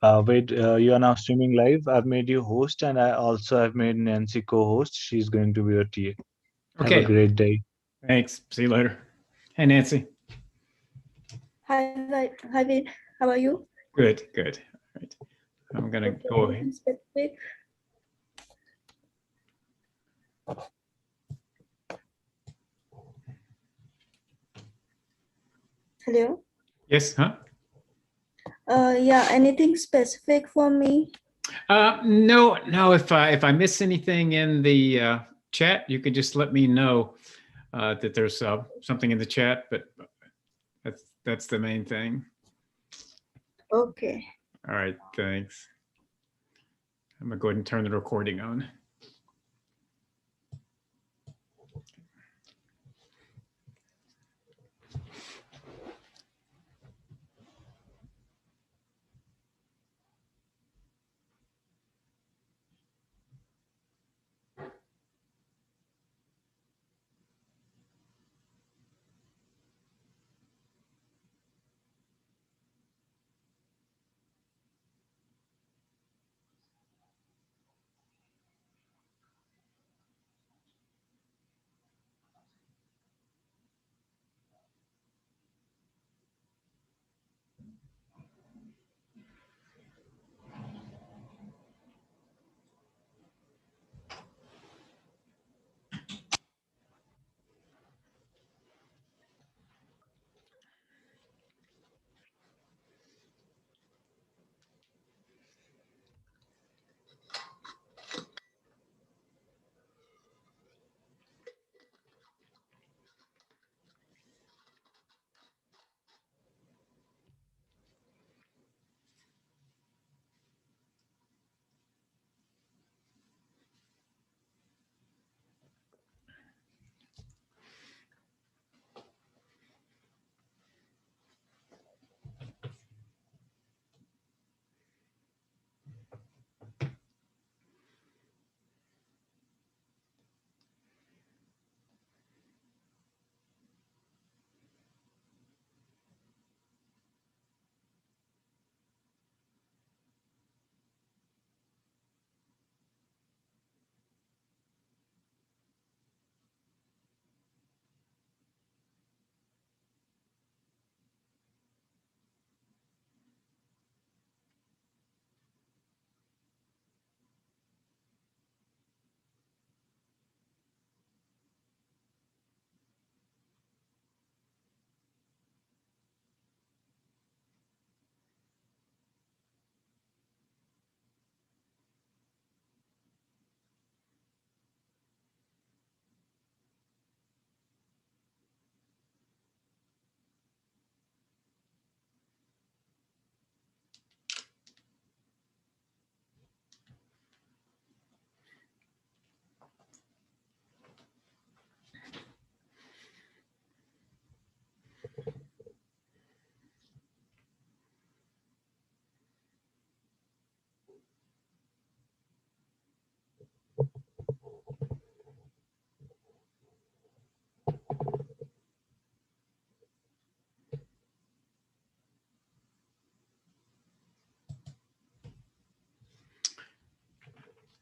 Wait, you are now streaming live. I've made you host, and I also have made Nancy co-host. She's going to be your TA. Have a Okay. great day. Thanks. See you later. Hey, Nancy. Hi, Vin. How are you? Good, good. All right. I'm going to Okay, go anything ahead. specific? Hello? Yes, huh? Yeah, anything specific for me? No. If I miss anything in the chat, you can just let me know that there's something in the chat. But that's the main thing. Okay. All right. Thanks. I'm gonna go ahead and turn the recording on.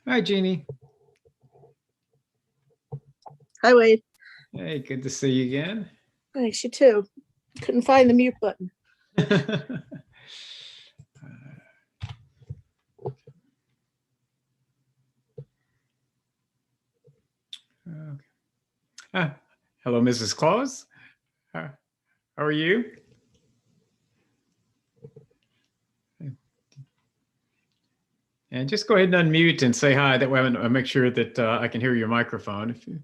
Hi, Jeannie. Hi, Wade. Hey, good to see you again. Thanks, you too. Couldn't find the mute button. Okay. Hello, Mrs. Claus. How are you? And just go ahead and unmute and say hi. That way I'll make sure that I can hear your microphone. If you...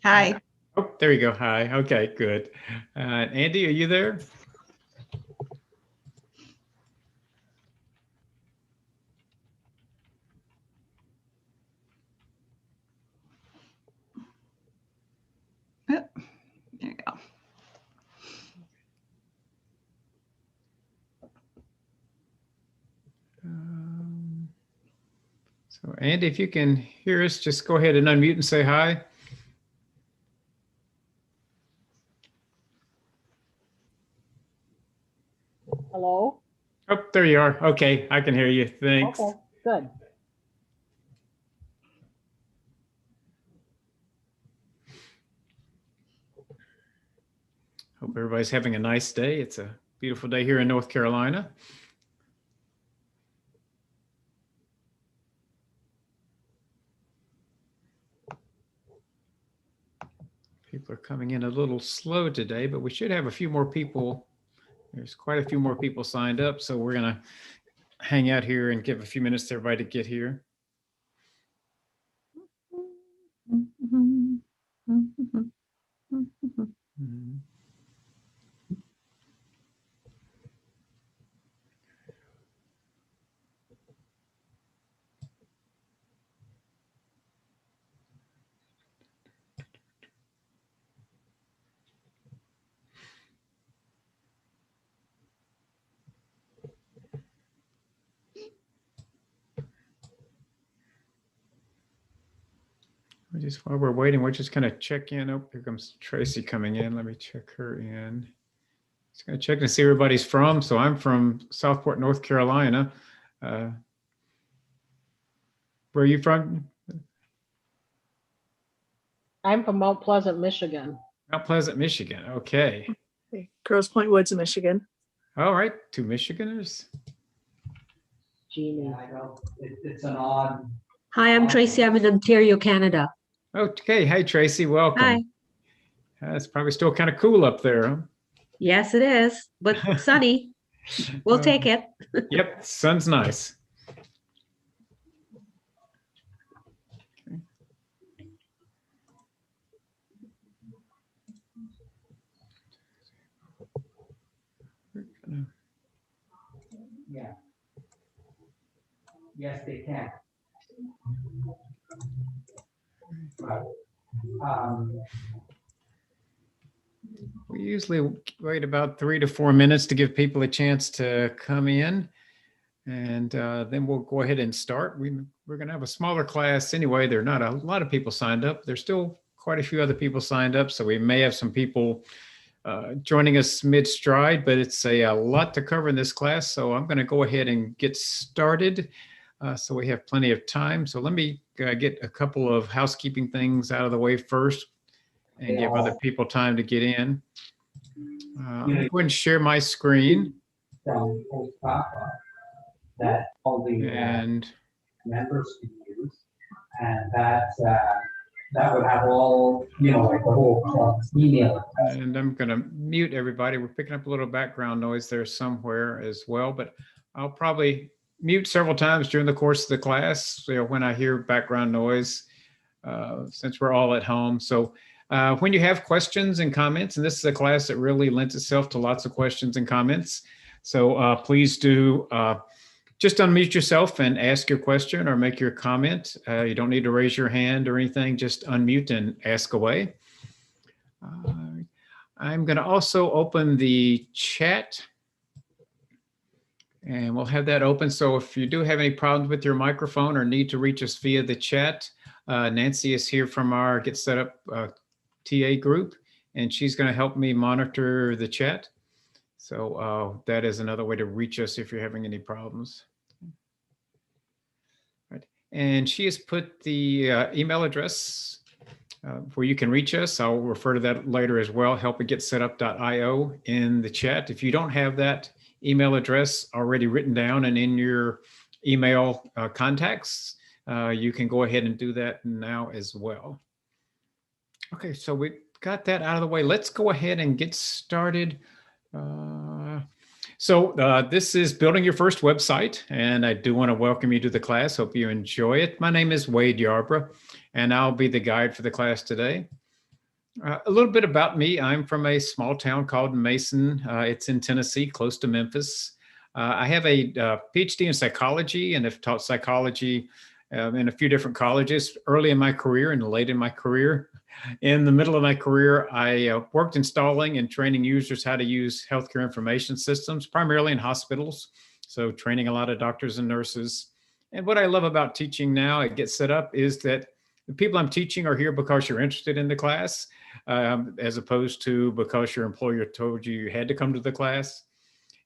Hi. Oh, there you go. Hi. Okay, good. Andy, are you there? There you go. So Andy, if you can hear us, just go ahead and unmute and say hi. Hello? Oh, there you are. Okay, I can hear you. Thanks. Okay, good. Hope everybody's having a nice day. It's a beautiful day here in North Carolina. People are coming in a little slow today, but we should have a few more people. There's quite a few more people signed up, so we're going to hang out here and give a few minutes to everybody to get here. Mhm. While we're waiting, we're just going to check in. Oh, here comes Tracy coming in. Let me check her in. Just going to check to see where everybody's from. So I'm from Southport, North Carolina. Where are you from? I'm from Mount Pleasant, Michigan. Mount Pleasant, Michigan. Okay. Grosse Pointe Woods, Michigan. All right. 2 Michiganers. Jeannie. I know it's an odd. Hi, I'm Tracy. I'm in Ontario, Canada. Okay. Hey, Tracy. Welcome. Hi. It's probably still kind of cool up there. Huh? Yes, it is, but sunny. We'll take it. Yep. Sun's nice. Yeah. Yes, they can. Right. We usually wait about 3 to 4 minutes to give people a chance to come in, and then we'll go ahead and start. We're going to have a smaller class anyway. There are not a lot of people signed up. There's still quite a few other people signed up, so we may have some people joining us mid-stride, but it's a lot to cover in this class, so I'm going to go ahead and get started so we have plenty of time. So let me get a couple of housekeeping things out of the way first and give other people time to get in. I'm going to go ahead and share my screen. From that all the And members can use, and that would have all, like the whole email address. And I'm going to mute everybody. We're picking up a little background noise there somewhere as well, but I'll probably mute several times during the course of the class, when I hear background noise, since we're all at home. So when you have questions and comments, and this is a class that really lends itself to lots of questions and comments. So please do just unmute yourself and ask your question or make your comment. You don't need to raise your hand or anything, just unmute and ask away. I'm going to also open the chat, and we'll have that open. So if you do have any problems with your microphone or need to reach us via the chat, Nancy is here from our Get Set Up TA group, and she's going to help me monitor the chat. So that is another way to reach us if you're having any problems. Right. And she has put the email address where you can reach us. I'll refer to that later as well, help@getsetup.io in the chat. If you don't have that email address already written down and in your email contacts, you can go ahead and do that now as well. Okay, so we got that out of the way. Let's go ahead and get started. So this is Building Your First Website, and I do want to welcome you to the class. Hope you enjoy it. My name is Wade Yarbrough, and I'll be the guide for the class today. A little bit about me. I'm from a small town called Mason. It's in Tennessee, close to Memphis. I have a PhD in psychology and have taught psychology in a few different colleges early in my career and late in my career. In the middle of my career, I worked installing and training users how to use healthcare information systems, primarily in hospitals. So training a lot of doctors and nurses. And what I love about teaching now at Get Set Up is that the people I'm teaching are here because you're interested in the class, as opposed to because your employer told you you had to come to the class.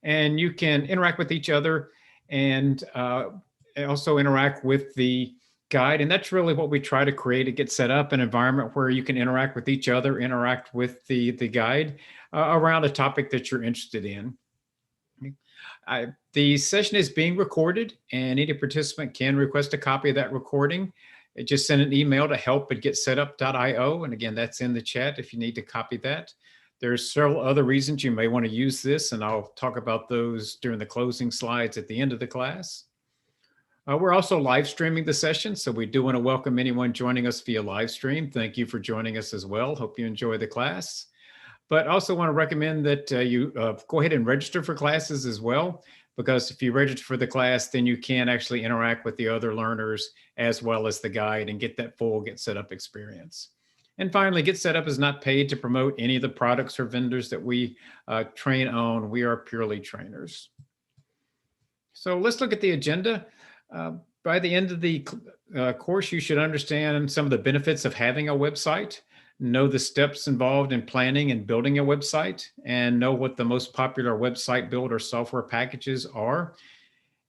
and you can interact with each other and also interact with the guide. And that's really what we try to create, to get set up an environment where you can interact with each other, interact with the guide around a topic that you're interested in. The session is being recorded, and any participant can request a copy of that recording. Just send an email to help@getsetup.io. And again, that's in the chat if you need to copy that. There's several other reasons you may want to use this, and I'll talk about those during the closing slides at the end of the class. We're also live streaming the session, so we do want to welcome anyone joining us via live stream. Thank you for joining us as well. Hope you enjoy the class. But also want to recommend that you go ahead and register for classes as well, because if you register for the class, then you can actually interact with the other learners as well as the guide and get that full Get Set Up experience. And finally, Get Set Up is not paid to promote any of the products or vendors that we train on. We are purely trainers. So let's look at the agenda. By the end of the course, you should understand some of the benefits of having a website, know the steps involved in planning and building a website, and know what the most popular website builder software packages are.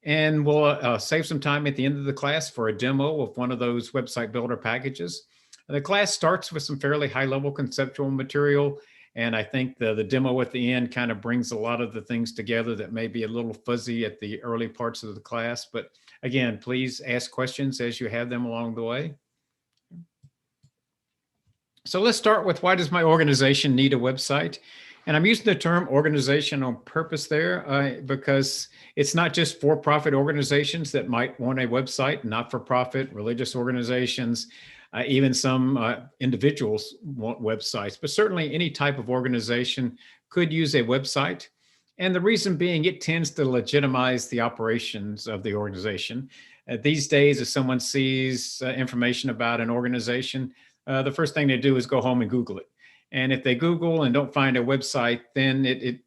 And we'll save some time at the end of the class for a demo of one of those website builder packages. The class starts with some fairly high-level conceptual material, and I think the demo at the end kind of brings a lot of the things together that may be a little fuzzy at the early parts of the class. But again, please ask questions as you have them along the way. So let's start with, why does my organization need a website? And I'm using the term organization on purpose there because it's not just for-profit organizations that might want a website, not-for-profit, religious organizations, even some individuals want websites, but certainly any type of organization could use a website. And the reason being, it tends to legitimize the operations of the organization. These days, if someone sees information about an organization, the first thing they do is go home and Google it. And if they Google and don't find a website, then it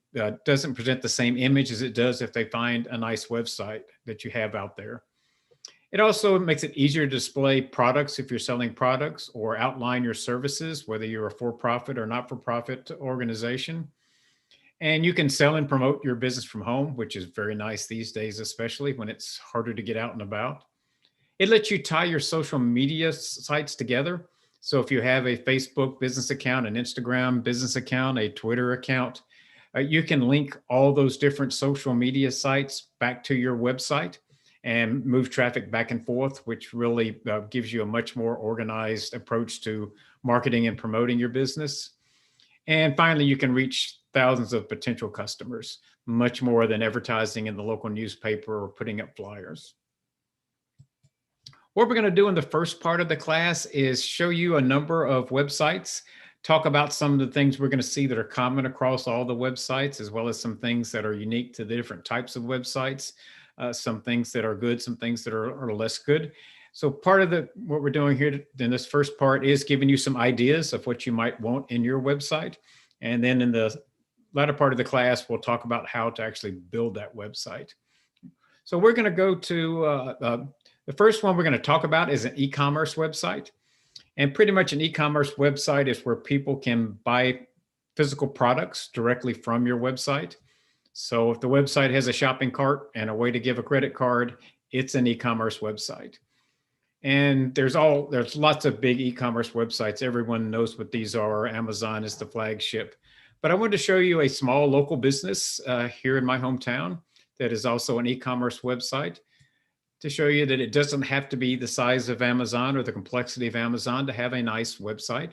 doesn't present the same image as it does if they find a nice website that you have out there. It also makes it easier to display products if you're selling products, or outline your services, whether you're a for-profit or not-for-profit organization. And you can sell and promote your business from home, which is very nice these days, especially when it's harder to get out and about. It lets you tie your social media sites together. So if you have a Facebook business account, an Instagram business account, a Twitter account, you can link all those different social media sites back to your website and move traffic back and forth, which really gives you a much more organized approach to marketing and promoting your business. And finally, you can reach thousands of potential customers, much more than advertising in the local newspaper or putting up flyers. What we're going to do in the first part of the class is show you a number of websites, talk about some of the things we're going to see that are common across all the websites, as well as some things that are unique to the different types of websites, some things that are good, some things that are less good. So part of what we're doing here in this first part is giving you some ideas of what you might want in your website. And then in the latter part of the class, we'll talk about how to actually build that website. So we're going to go to the first one we're going to talk about is an e-commerce website. And pretty much an e-commerce website is where people can buy physical products directly from your website. So if the website has a shopping cart and a way to give a credit card, it's an e-commerce website. And there's lots of big e-commerce websites. Everyone knows what these are. Amazon is the flagship. But I wanted to show you a small local business here in my hometown that is also an e-commerce website, to show you that it doesn't have to be the size of Amazon or the complexity of Amazon to have a nice website.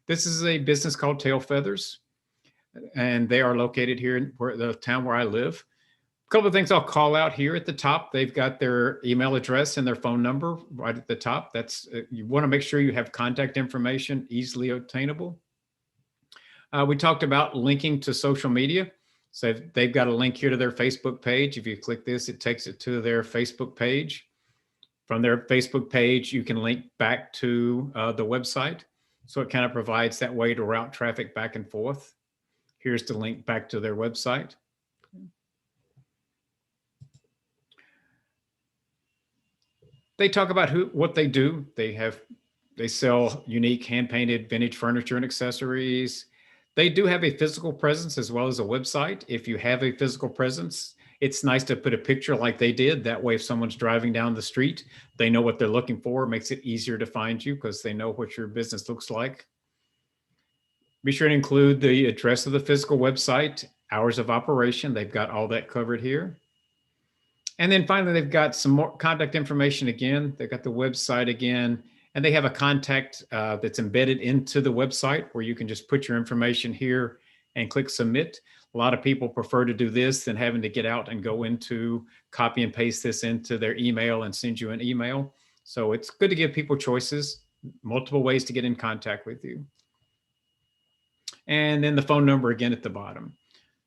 This is a business called Tail Feathers, and they are located here in the town where I live. A couple of things I'll call out here at the top. They've got their email address and their phone number right at the top. That's you want to make sure you have contact information easily obtainable. We talked about linking to social media. So they've got a link here to their Facebook page. If you click this, it takes it to their Facebook page. From their Facebook page, you can link back to the website. So it kind of provides that way to route traffic back and forth. Here's the link back to their website. They talk about what they do. They sell unique hand-painted vintage furniture and accessories. They do have a physical presence as well as a website. If you have a physical presence, it's nice to put a picture like they did. That way, if someone's driving down the street, they know what they're looking for. It makes it easier to find you because they know what your business looks like. Be sure to include the address of the physical website, hours of operation. They've got all that covered here. And then finally, they've got some more contact information again. They've got the website again, and they have a contact that's embedded into the website where you can just put your information here and click submit. A lot of people prefer to do this than having to get out and go into copy and paste this into their email and send you an email. So it's good to give people choices, multiple ways to get in contact with you. And then the phone number again at the bottom.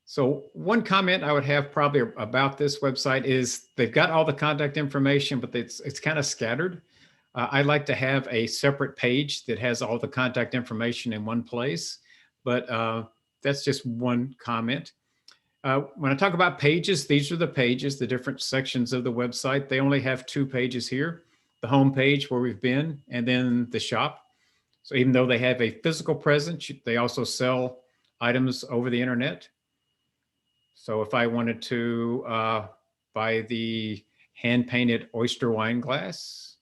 So one comment I would have probably about this website is they've got all the contact information, but it's kind of scattered. I like to have a separate page that has all the contact information in one place, but that's just one comment. When I talk about pages, these are the pages, the different sections of the website. They only have 2 pages here, the home page where we've been, and then the shop. So even though they have a physical presence, they also sell items over the internet. So if I wanted to buy the hand-painted oyster wine glass,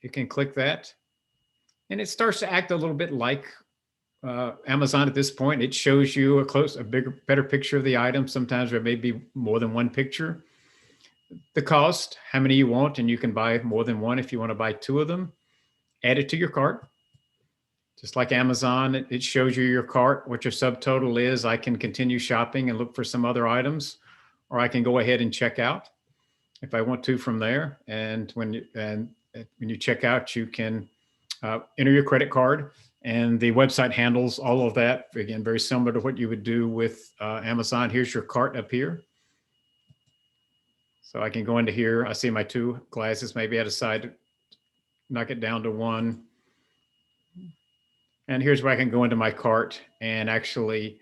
you can click that. And it starts to act a little bit like Amazon at this point. It shows you a better picture of the item. Sometimes there may be more than one picture. The cost, how many you want, and you can buy more than one if you want to buy 2 of them. Add it to your cart. Just like Amazon, it shows you your cart, what your subtotal is. I can continue shopping and look for some other items, or I can go ahead and check out if I want to from there. And when you check out, you can enter your credit card, and the website handles all of that. Again, very similar to what you would do with Amazon. Here's your cart up here. So I can go into here. I see my 2 glasses. Maybe I decide to knock it down to 1. And here's where I can go into my cart and actually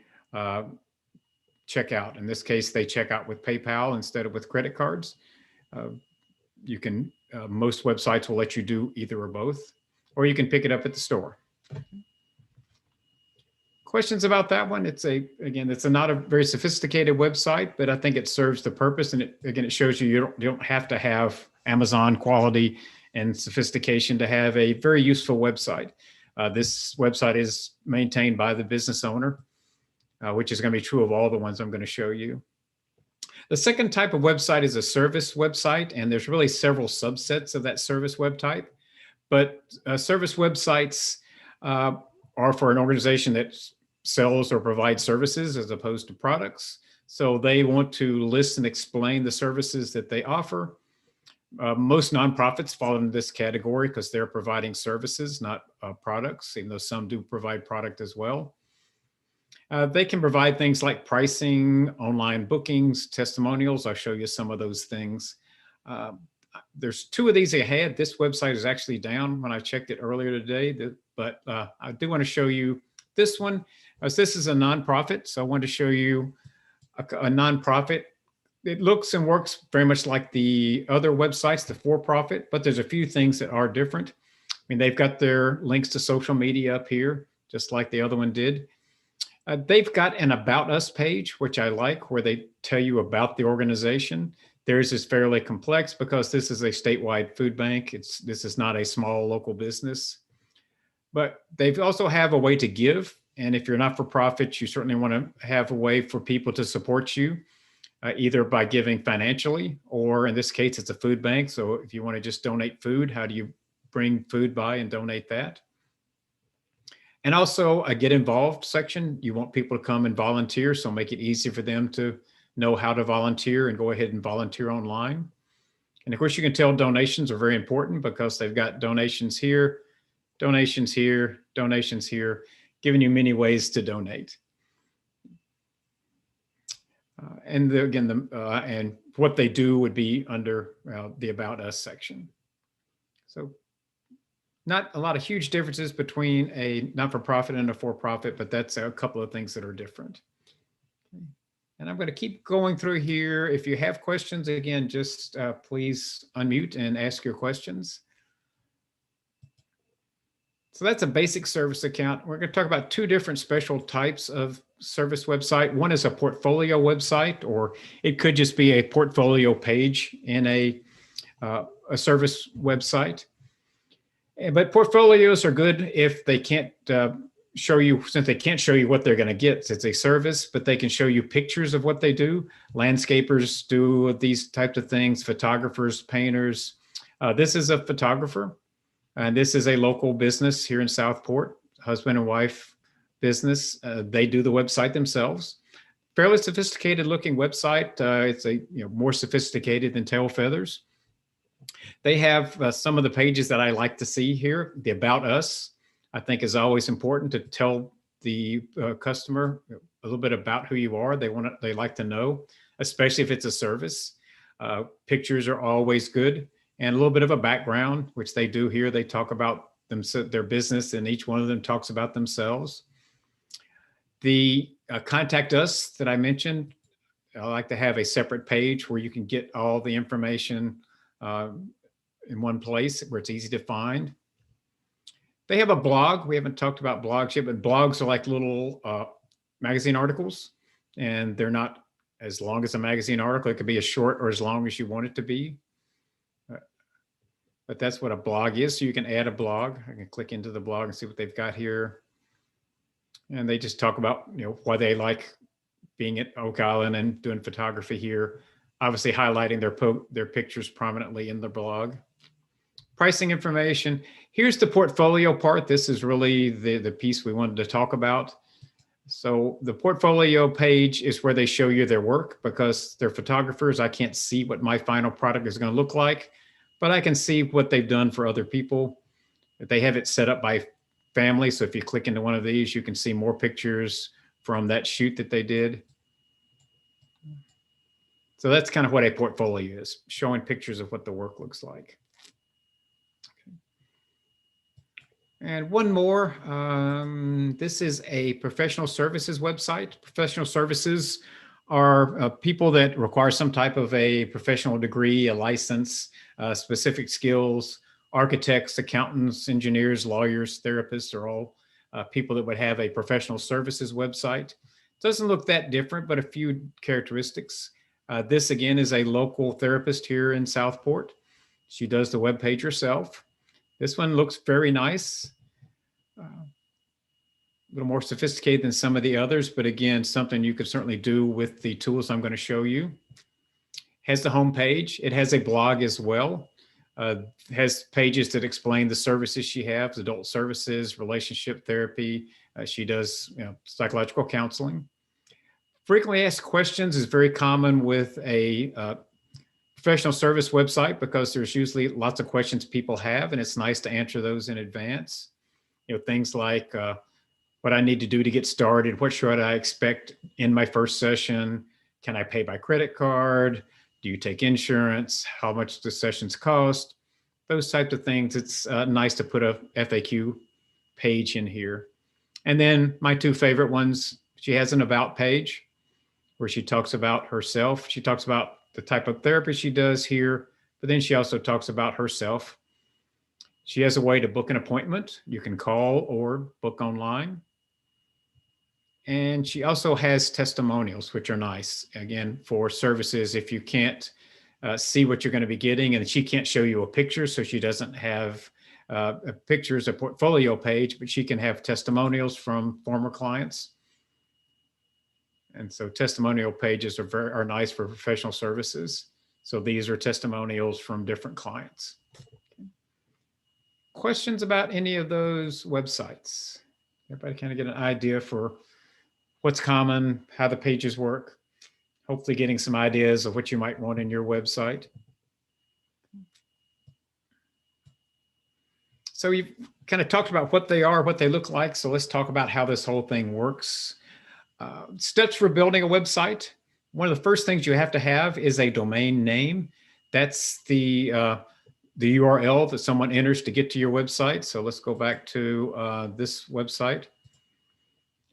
check out. In this case, they check out with PayPal instead of with credit cards. You can, most websites will let you do either or both, or you can pick it up at the store. Questions about that one? It's not a very sophisticated website, but I think it serves the purpose. And it shows you don't have to have Amazon quality and sophistication to have a very useful website. This website is maintained by the business owner, which is going to be true of all the ones I'm going to show you. The second type of website is a service website, and there's really several subsets of that service web type. But service websites are for an organization that sells or provides services as opposed to products. So they want to list and explain the services that they offer. Most nonprofits fall into this category because they're providing services, not products, even though some do provide product as well. They can provide things like pricing, online bookings, testimonials. I'll show you some of those things. There's 2 of these I had. This website is actually down when I checked it earlier today, but I do want to show you this one. As this is a nonprofit, so I want to show you a nonprofit. It looks and works very much like the other websites, the for-profit, but there's a few things that are different. I mean, they've got their links to social media up here, just like the other one did. They've got an About Us page, which I like, where they tell you about the organization. Theirs is fairly complex because this is a statewide food bank. This is not a small local business. But they also have a way to give. And if you're not for profit, you certainly want to have a way for people to support you. Either by giving financially, or in this case, it's a food bank. So if you want to just donate food, how do you bring food by and donate that? And also a get involved section. You want people to come and volunteer, so make it easy for them to know how to volunteer and go ahead and volunteer online. And of course, you can tell donations are very important because they've got donations here, donations here, donations here, giving you many ways to donate. And what they do would be under the About Us section. So not a lot of huge differences between a not-for-profit and a for-profit, but that's a couple of things that are different. Okay. And I'm going to keep going through here. If you have questions, again, just please unmute and ask your questions. So that's a basic service account. We're going to talk about two different special types of service website. One is a portfolio website, or it could just be a portfolio page in a service website. But portfolios are good if they can't show you, since they can't show you what they're going to get. It's a service, but they can show you pictures of what they do. Landscapers do these types of things, photographers, painters. This is a photographer, and this is a local business here in Southport, husband and wife business. They do the website themselves. Fairly sophisticated looking website. It's a more sophisticated than Tail Feathers. They have some of the pages that I like to see here. The About Us, I think, is always important to tell the customer a little bit about who you are. They like to know, especially if it's a service. Pictures are always good, and a little bit of a background, which they do here. They talk about their business, and each one of them talks about themselves. The Contact Us that I mentioned, I like to have a separate page where you can get all the information in one place where it's easy to find. They have a blog. We haven't talked about blogs yet, but blogs are like little magazine articles, and they're not as long as a magazine article. It could be as short or as long as you want it to be. But that's what a blog is. So you can add a blog. I can click into the blog and see what they've got here. And they just talk about, why they like being at Oak Island and doing photography here. Obviously highlighting their pictures prominently in the blog. Pricing information. Here's the portfolio part. This is really the piece we wanted to talk about. So the portfolio page is where they show you their work, because they're photographers. I can't see what my final product is going to look like, but I can see what they've done for other people. They have it set up by family. So if you click into one of these, you can see more pictures from that shoot that they did. So that's kind of what a portfolio is, showing pictures of what the work looks like. And one more, this is a professional services website. Professional services are people that require some type of a professional degree, a license, specific skills. Architects, accountants, engineers, lawyers, therapists are all people that would have a professional services website. Doesn't look that different, but a few characteristics. This again is a local therapist here in Southport. She does the webpage herself. This one looks very nice. A little more sophisticated than some of the others, but again, something you could certainly do with the tools I'm going to show you. Has the home page. It has a blog as well. Has pages that explain the services she has, adult services, relationship therapy. She does psychological counseling. Frequently asked questions is very common with a professional service website, because there's usually lots of questions people have, and it's nice to answer those in advance. Things like what I need to do to get started, what should I expect in my first session, can I pay by credit card, do you take insurance, how much do sessions cost, those types of things. It's nice to put a FAQ page in here. And then my two favorite ones, she has an about page where she talks about herself. She talks about the type of therapy she does here, but then she also talks about herself. She has a way to book an appointment. You can call or book online. And she also has testimonials, which are nice, again, for services. If you can't see what you're going to be getting, and she can't show you a picture, so she doesn't have pictures, a portfolio page, but she can have testimonials from former clients. And so testimonial pages are nice for professional services. So these are testimonials from different clients. Questions about any of those websites? Everybody kind of get an idea for what's common, how the pages work, hopefully getting some ideas of what you might want in your website. So you've kind of talked about what they are, what they look like. So let's talk about how this whole thing works. Steps for building a website. One of the first things you have to have is a domain name. That's the URL that someone enters to get to your website. So let's go back to this website.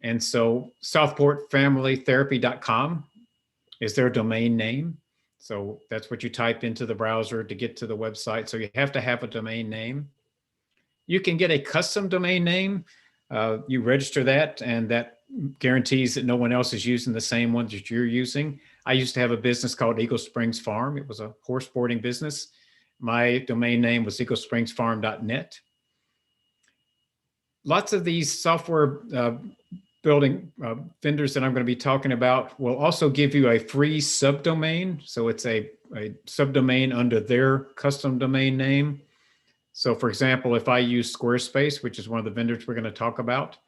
And so southportfamilytherapy.com is their domain name. So that's what you type into the browser to get to the website. So you have to have a domain name. You can get a custom domain name. You register that, and that guarantees that no one else is using the same one that you're using. I used to have a business called Eagle Springs Farm. It was a horse boarding business. My domain name was eaglespringsfarm.net. Lots of these software building vendors that I'm going to be talking about will also give you a free subdomain. So it's a subdomain under their custom domain name. So for example, if I use Squarespace, which is one of the vendors we're going to talk about,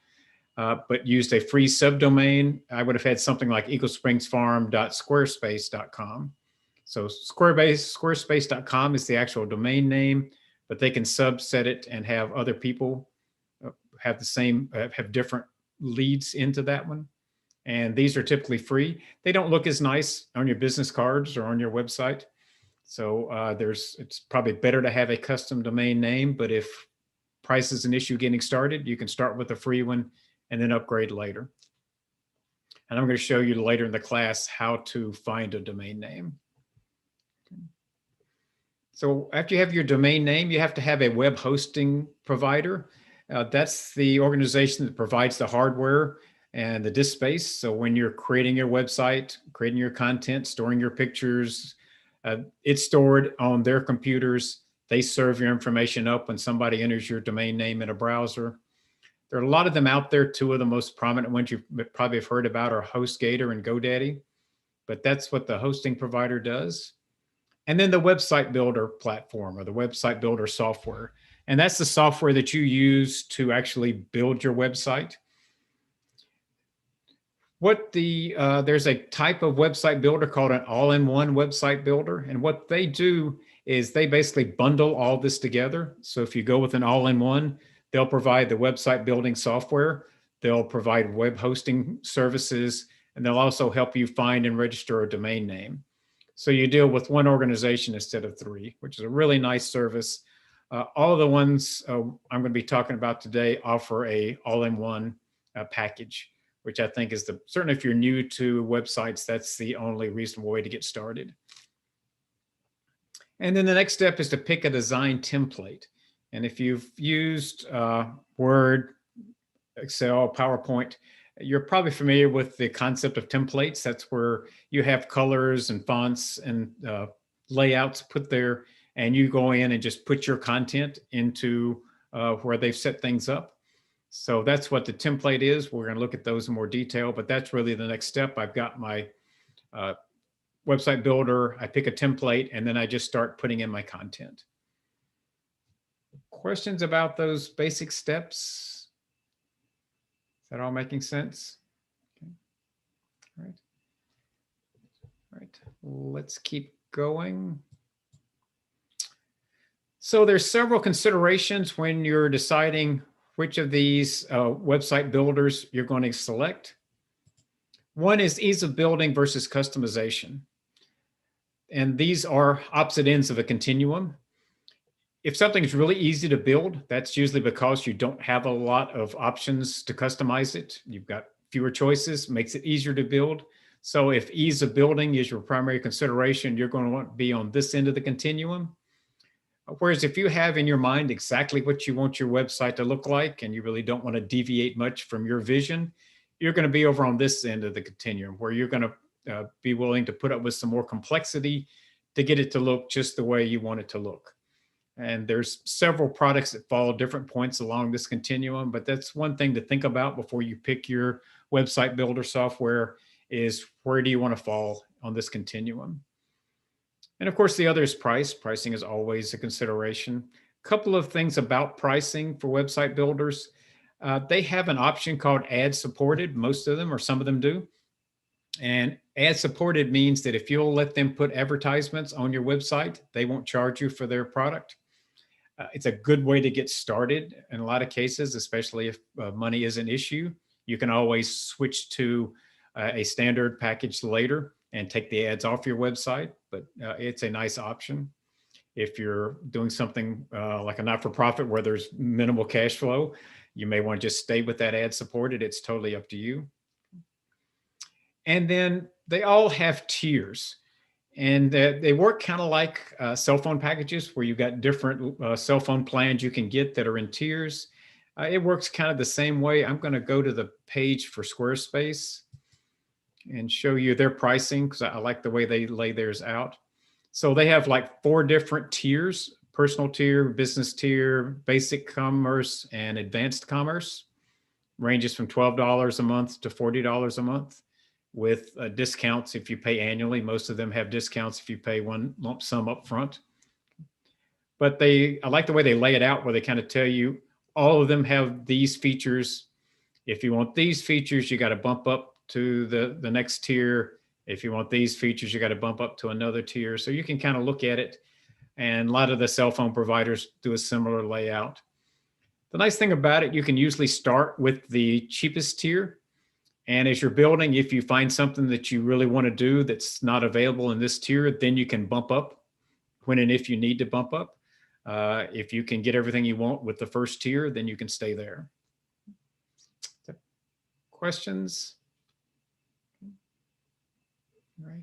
but used a free subdomain, I would have had something like eaglespringsfarm.squarespace.com. So Squarespace.com is the actual domain name, but they can subset it and have other people have the same, have different leads into that one. And these are typically free. They don't look as nice on your business cards or on your website. So it's probably better to have a custom domain name, but if price is an issue getting started, you can start with a free one and then upgrade later. And I'm going to show you later in the class how to find a domain name. So after you have your domain name, you have to have a web hosting provider. That's the organization that provides the hardware and the disk space. So when you're creating your website, creating your content, storing your pictures, it's stored on their computers. They serve your information up when somebody enters your domain name in a browser. There are a lot of them out there. Two of the most prominent ones you probably have heard about are HostGator and Godaddy, but that's what the hosting provider does. And then the website builder platform or the website builder software. And that's the software that you use to actually build your website. There's a type of website builder called an all-in-one website builder. And what they do is they basically bundle all this together. So if you go with an all-in-one, they'll provide the website building software, they'll provide web hosting services, and they'll also help you find and register a domain name. So you deal with one organization instead of three, which is a really nice service. All of the ones I'm going to be talking about today offer a all-in-one package, which I think is certainly if you're new to websites, that's the only reasonable way to get started. And then the next step is to pick a design template. And if you've used Word, Excel, PowerPoint, you're probably familiar with the concept of templates. That's where you have colors and fonts and layouts put there, and you go in and just put your content into where they've set things up. So that's what the template is. We're going to look at those in more detail, but that's really the next step. I've got my website builder, I pick a template, and then I just start putting in my content. Questions about those basic steps? Is that all making sense? Okay. All right, let's keep going. So there's several considerations when you're deciding which of these website builders you're going to select. One is ease of building versus customization. And these are opposite ends of a continuum. If something is really easy to build, that's usually because you don't have a lot of options to customize it. You've got fewer choices, makes it easier to build. So if ease of building is your primary consideration, you're going to want to be on this end of the continuum. Whereas if you have in your mind exactly what you want your website to look like, and you really don't want to deviate much from your vision, you're going to be over on this end of the continuum where you're going to be willing to put up with some more complexity to get it to look just the way you want it to look. And there's several products that fall different points along this continuum, but that's one thing to think about before you pick your website builder software is where do you want to fall on this continuum? And of course, the other is price. Pricing is always a consideration. A couple of things about pricing for website builders. They have an option called ad supported. Most of them or some of them do. And ad supported means that if you'll let them put advertisements on your website, they won't charge you for their product. It's a good way to get started in a lot of cases, especially if money is an issue. You can always switch to a standard package later and take the ads off your website, but it's a nice option. If you're doing something like a not-for-profit where there's minimal cash flow, you may want to just stay with that ad supported. It's totally up to you. And then they all have tiers. And they work kind of like cell phone packages where you've got different cell phone plans you can get that are in tiers. It works kind of the same way. I'm going to go to the page for Squarespace and show you their pricing because I like the way they lay theirs out. So they have like 4 different tiers: personal tier, business tier, basic commerce, and advanced commerce. Ranges from $12 a month to $40 a month with discounts if you pay annually. Most of them have discounts if you pay one lump sum up front. But I like the way they lay it out where they kind of tell you all of them have these features. If you want these features, you got to bump up to the next tier. If you want these features, you got to bump up to another tier. So you can kind of look at it. And a lot of the cell phone providers do a similar layout. The nice thing about it, you can usually start with the cheapest tier. And as you're building, if you find something that you really want to do that's not available in this tier, then you can bump up when and if you need to bump up. If you can get everything you want with the first tier, then you can stay there. Questions? All right.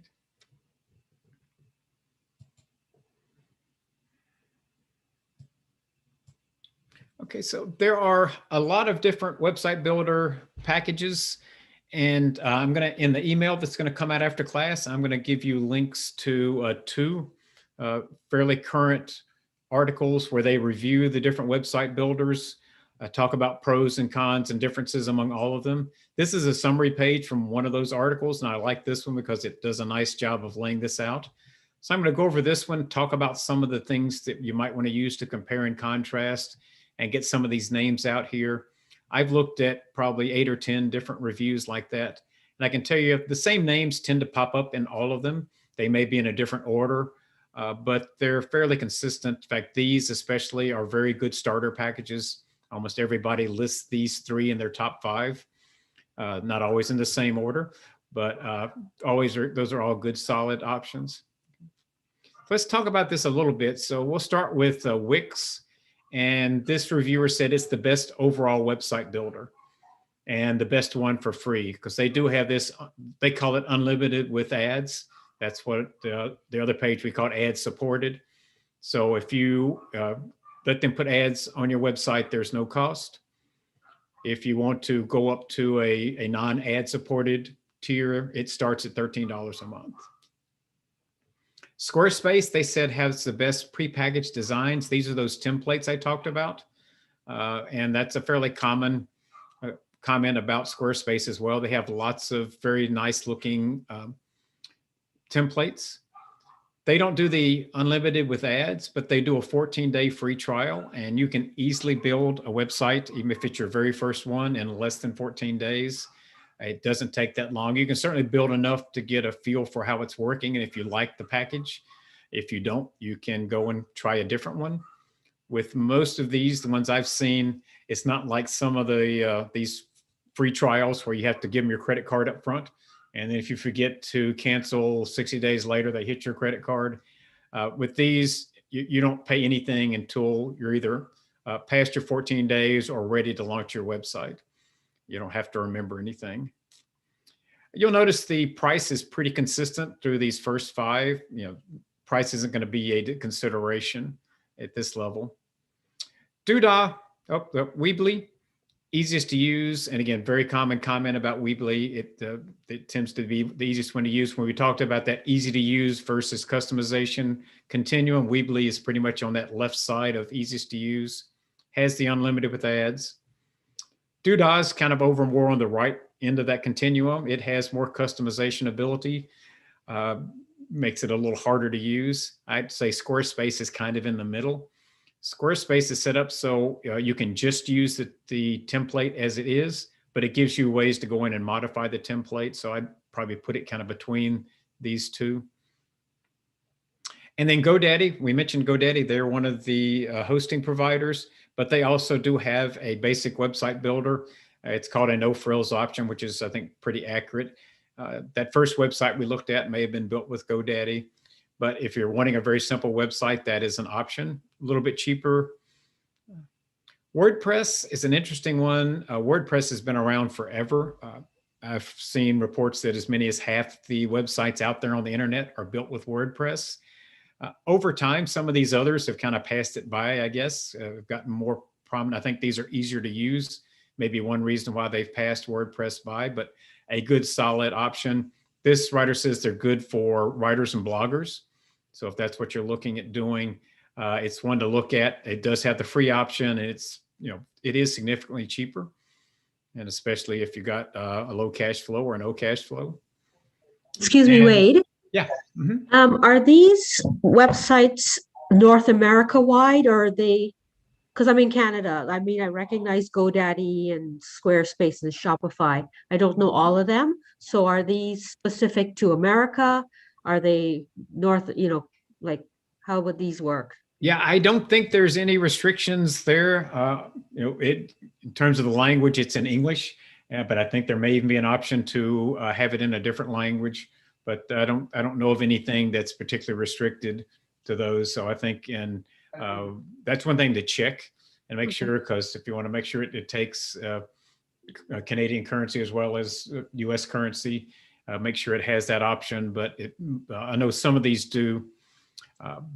Okay, so there are a lot of different website builder packages, and I'm going to, in the email that's going to come out after class, I'm going to give you links to 2 fairly current articles where they review the different website builders, talk about pros and cons and differences among all of them. This is a summary page from one of those articles, and I like this one because it does a nice job of laying this out. So I'm going to go over this one, talk about some of the things that you might want to use to compare and contrast, and get some of these names out here. I've looked at probably 8 or 10 different reviews like that. And I can tell you the same names tend to pop up in all of them. They may be in a different order, but they're fairly consistent. In fact, these especially are very good starter packages. Almost everybody lists these 3 in their top 5. Not always in the same order, but those are all good, solid options. Let's talk about this a little bit. So we'll start with Wix. And this reviewer said it's the best overall website builder and the best one for free because they do have this, they call it unlimited with ads. That's what the other page we call it ad supported. So if you let them put ads on your website, there's no cost. If you want to go up to a non-ad supported tier, it starts at $13 a month. Squarespace, they said, has the best prepackaged designs. These are those templates I talked about. And that's a fairly common comment about Squarespace as well. They have lots of very nice looking templates. They don't do the unlimited with ads, but they do a 14-day free trial. And you can easily build a website, even if it's your very first one, in less than 14 days. It doesn't take that long. You can certainly build enough to get a feel for how it's working. And if you like the package, if you don't, you can go and try a different one. With most of these, the ones I've seen, it's not like some of the these free trials where you have to give them your credit card up front. And then if you forget to cancel 60 days later, they hit your credit card. With these, you don't pay anything until you're either past your 14 days or ready to launch your website. You don't have to remember anything. You'll notice the price is pretty consistent through these first 5. Price isn't going to be a consideration at this level. Weebly, easiest to use. And again, very common comment about Weebly. It tends to be the easiest one to use. When we talked about that easy to use versus customization continuum, Weebly is pretty much on that left side of easiest to use. Has the unlimited with ads. Doodah's kind of over more on the right end of that continuum. It has more customization ability, makes it a little harder to use. I'd say Squarespace is kind of in the middle. Squarespace is set up so you can just use the template as it is, but it gives you ways to go in and modify the template. So I'd probably put it kind of between these 2. And then GoDaddy, we mentioned GoDaddy. They're one of the hosting providers, but they also do have a basic website builder. It's called a no frills option, which is, I think, pretty accurate. That first website we looked at may have been built with GoDaddy, but if you're wanting a very simple website, that is an option, a little bit cheaper. WordPress is an interesting one. WordPress has been around forever. I've seen reports that as many as half the websites out there on the internet are built with WordPress. Over time, some of these others have kind of passed it by, I guess, have gotten more prominent. I think these are easier to use. Maybe one reason why they've passed WordPress by, but a good solid option. This writer says they're good for writers and bloggers. So if that's what you're looking at doing, it's one to look at. It does have the free option, and it's, it is significantly cheaper. And especially if you got a low cash flow or no cash flow. Excuse me, Wade. Yeah. Mhm. Are these websites North America wide, or are they? Because I'm in Canada. I mean, I recognize GoDaddy and Squarespace and Shopify. I don't know all of them. So are these specific to America? Are they North, like how would these work? Yeah, I don't think there's any restrictions there. In terms of the language, it's in English, but I think there may even be an option to have it in a different language. But I don't know of anything that's particularly restricted to those. So I think that's one thing to check and make sure, because if you want to make sure it takes Canadian currency as well as US currency, make sure it has that option. But I know some of these do.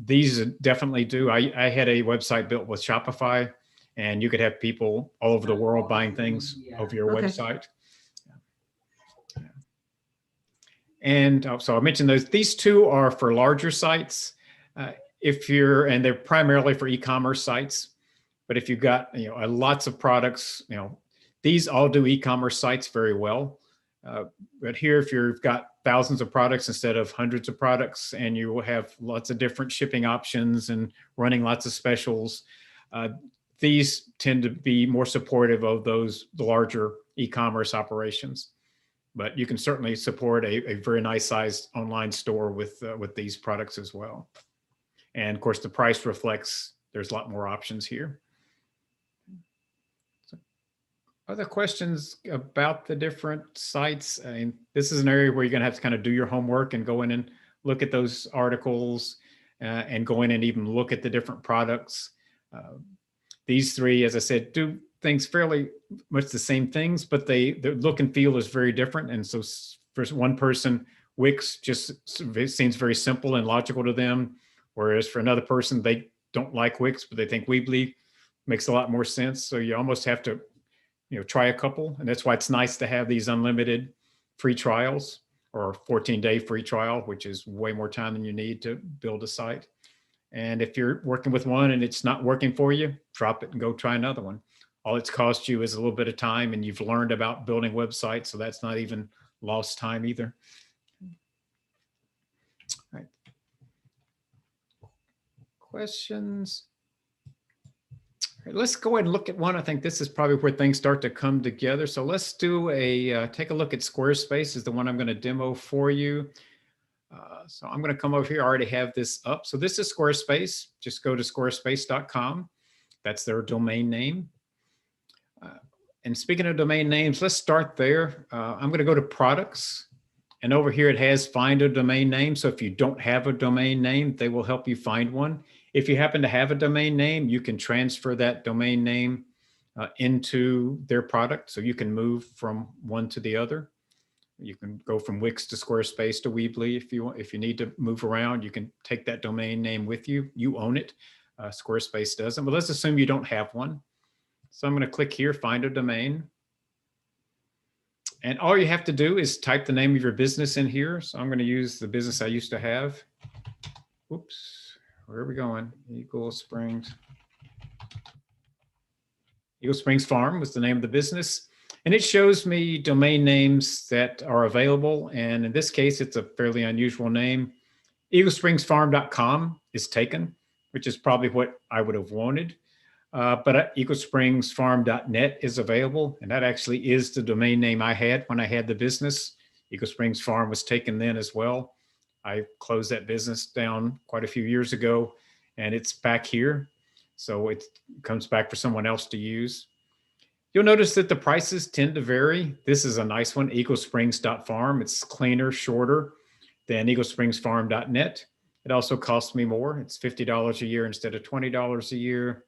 These definitely do. I had a website built with Shopify, and you could have people all over the world buying things over your website. And so I mentioned those. These two are for larger sites. And they're primarily for e-commerce sites. But if you've got lots of products, these all do e-commerce sites very well. But here, if you've got thousands of products instead of hundreds of products, and you will have lots of different shipping options and running lots of specials, these tend to be more supportive of the larger e-commerce operations. But you can certainly support a very nice sized online store with these products as well. And of course, the price reflects there's a lot more options here. So, other questions about the different sites? I mean, this is an area where you're going to have to kind of do your homework and go in and look at those articles and go in and even look at the different products. These three, as I said, do things fairly much the same things, but their look and feel is very different. And so for one person, Wix just seems very simple and logical to them. Whereas for another person, they don't like Wix, but they think Weebly makes a lot more sense. So you almost have to, try a couple. And that's why it's nice to have these unlimited free trials or 14-day free trial, which is way more time than you need to build a site. And if you're working with one and it's not working for you, drop it and go try another one. All it's cost you is a little bit of time, and you've learned about building websites. So that's not even lost time either. All right. Questions? All right, let's go ahead and look at one. I think this is probably where things start to come together. So let's do take a look at Squarespace is the one I'm going to demo for you. So I'm going to come over here. I already have this up. So this is Squarespace. Just go to squarespace.com. That's their domain name. And speaking of domain names, let's start there. I'm going to go to products. And over here, it has find a domain name. So if you don't have a domain name, they will help you find one. If you happen to have a domain name, you can transfer that domain name into their product. So you can move from one to the other. You can go from Wix to Squarespace to Weebly. If you need to move around, you can take that domain name with you. You own it. Squarespace doesn't. But let's assume you don't have one. So I'm going to click here, find a domain. And all you have to do is type the name of your business in here. So I'm going to use the business I used to have. Oops, where are we going? Eagle Springs Farm was the name of the business. And it shows me domain names that are available. And in this case, it's a fairly unusual name. EagleSpringsFarm.com is taken, which is probably what I would have wanted. But EagleSpringsFarm.net is available. And that actually is the domain name I had when I had the business. Eagle Springs Farm was taken then as well. I closed that business down quite a few years ago, and it's back here. So it comes back for someone else to use. You'll notice that the prices tend to vary. This is a nice one, eaglesprings.farm. It's cleaner, shorter than eaglespringsfarm.net. It also costs me more. It's $50 a year instead of $20 a year.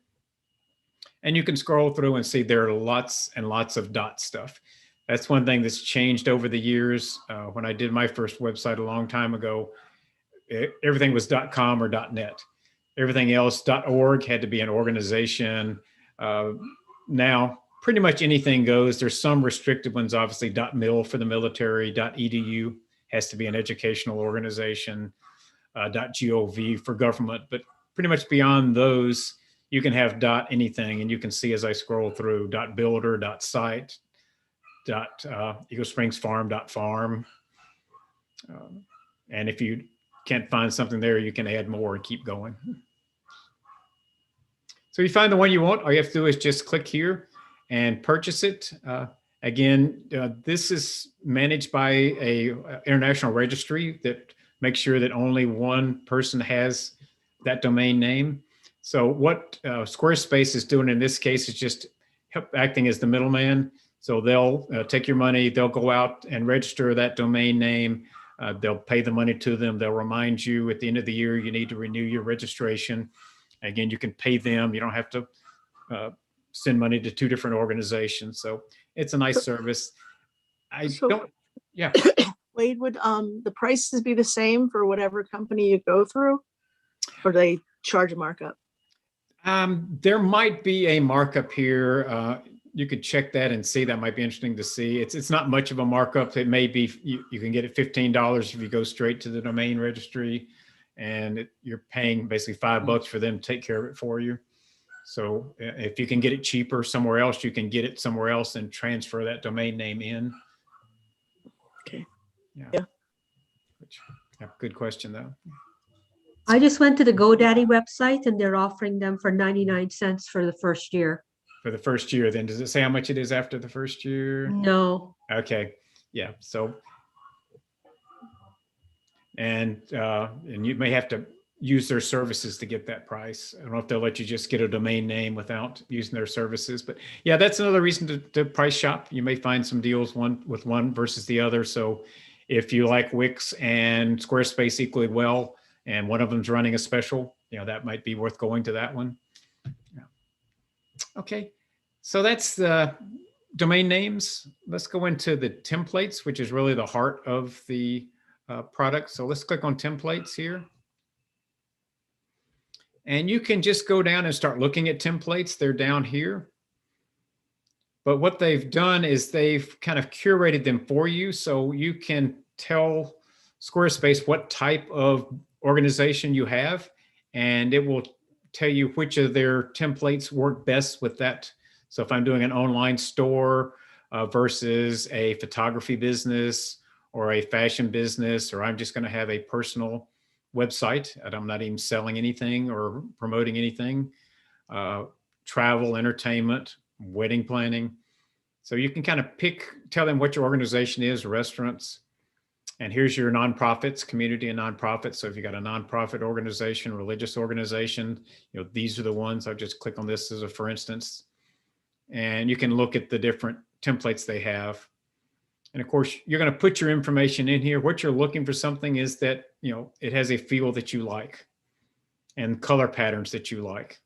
And you can scroll through and see there are lots and lots of dot stuff. That's one thing that's changed over the years. When I did my first website a long time ago, everything was .com or .net. Everything else, .org, had to be an organization. Now, pretty much anything goes. There's some restricted ones, obviously, .mil for the military, .edu has to be an educational organization, .gov for government. But pretty much beyond those, you can have .anything, and you can see as I scroll through .builder, .site, Eagle Springs Farm, .farm. And if you can't find something there, you can add more and keep going. So you find the one you want, all you have to do is just click here and purchase it. Again, this is managed by a international registry that makes sure that only one person has that domain name. So what Squarespace is doing in this case is just acting as the middleman. So they'll take your money, they'll go out and register that domain name. They'll pay the money to them. They'll remind you at the end of the year, you need to renew your registration. Again, you can pay them. You don't have to send money to two different organizations. So it's a nice service. Yeah. Wade, would the prices be the same for whatever company you go through, or do they charge a markup? There might be a markup here. You could check that and see. That might be interesting to see. It's not much of a markup. It may be, you can get it $15 if you go straight to the domain registry, and you're paying basically $5 for them to take care of it for you. So if you can get it cheaper somewhere else, you can get it somewhere else and transfer that domain name in. Okay. Yeah. Good question though. I just went to the GoDaddy website and they're offering them for 99 cents for the first year. For the first year, then does it say how much it is after the first year? No. Okay. Yeah. So, and you may have to use their services to get that price. I don't know if they'll let you just get a domain name without using their services, but yeah, that's another reason to price shop. You may find some deals with one versus the other. So if you like Wix and Squarespace equally well, and one of them's running a special, that might be worth going to that one. Yeah. Okay. So that's the domain names. Let's go into the templates, which is really the heart of the product. So let's click on templates here. And you can just go down and start looking at templates. They're down here. But what they've done is they've kind of curated them for you. So you can tell Squarespace what type of organization you have, and it will tell you which of their templates work best with that. So if I'm doing an online store versus a photography business or a fashion business, or I'm just going to have a personal website and I'm not even selling anything or promoting anything, travel, entertainment, wedding planning. So you can kind of tell them what your organization is, restaurants. And here's your nonprofits, community and nonprofits. So if you got a nonprofit organization, religious organization, these are the ones. I'll just click on this as a for instance. And you can look at the different templates they have. And of course, you're going to put your information in here. What you're looking for something is that, it has a feel that you like and color patterns that you like.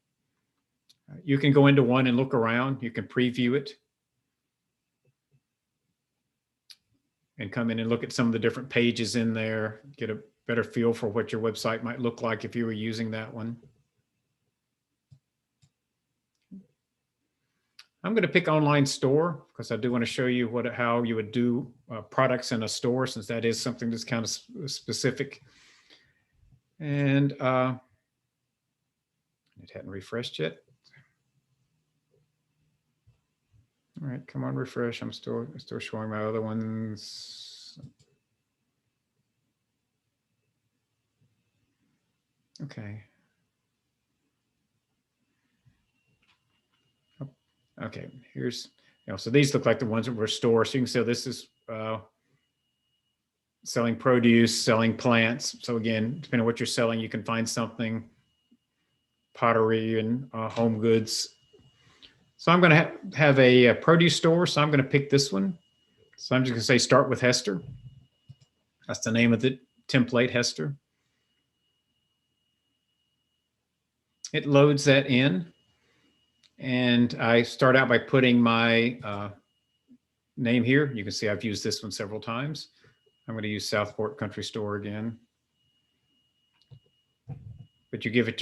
You can go into one and look around. You can preview it and come in and look at some of the different pages in there, get a better feel for what your website might look like if you were using that one. I'm going to pick online store because I do want to show you how you would do products in a store, since that is something that's kind of specific. And it hadn't refreshed yet. All right, come on, refresh. I'm still showing my other ones. Okay. Okay, here's, so these look like the ones that were stores. So you can see this is selling produce, selling plants. So again, depending on what you're selling, you can find something, pottery and home goods. So I'm going to have a produce store. So I'm going to pick this one. So I'm just going to say start with Hester. That's the name of the template, Hester. It loads that in. And I start out by putting my name here. You can see I've used this one several times. I'm going to use Southport Country Store again. But you give it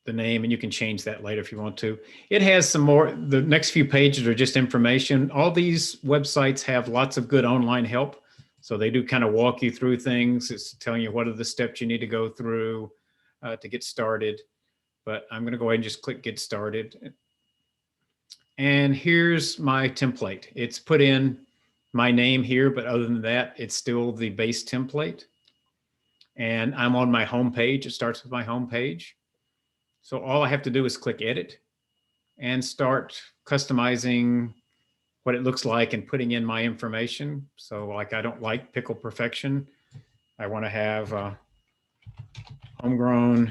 the name, and you can change that later if you want to. It has some more, the next few pages are just information. All these websites have lots of good online help. So they do kind of walk you through things. It's telling you what are the steps you need to go through to get started. But I'm going to go ahead and just click Get Started. And here's my template. It's put in my name here, but other than that, it's still the base template. And I'm on my home page. It starts with my home page. So all I have to do is click Edit and start customizing what it looks like and putting in my information. So like, I don't like Pickle Perfection. I want to have homegrown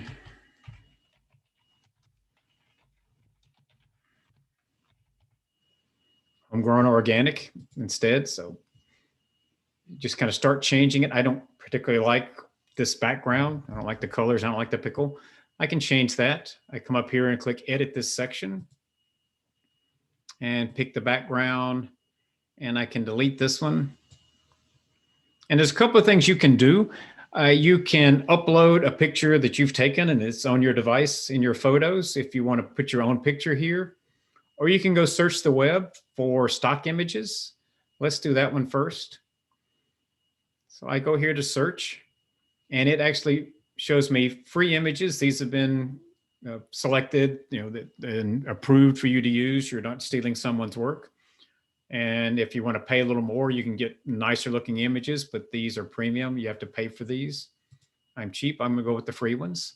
organic instead. So just kind of start changing it. I don't particularly like this background. I don't like the colors. I don't like the pickle. I can change that. I come up here and click Edit this section and pick the background, and I can delete this one. And there's a couple of things you can do. You can upload a picture that you've taken and it's on your device in your photos if you want to put your own picture here. Or you can go search the web for stock images. Let's do that one first. So I go here to search, and it actually shows me free images. These have been selected, and approved for you to use. You're not stealing someone's work. And if you want to pay a little more, you can get nicer looking images, but these are premium. You have to pay for these. I'm cheap. I'm going to go with the free ones.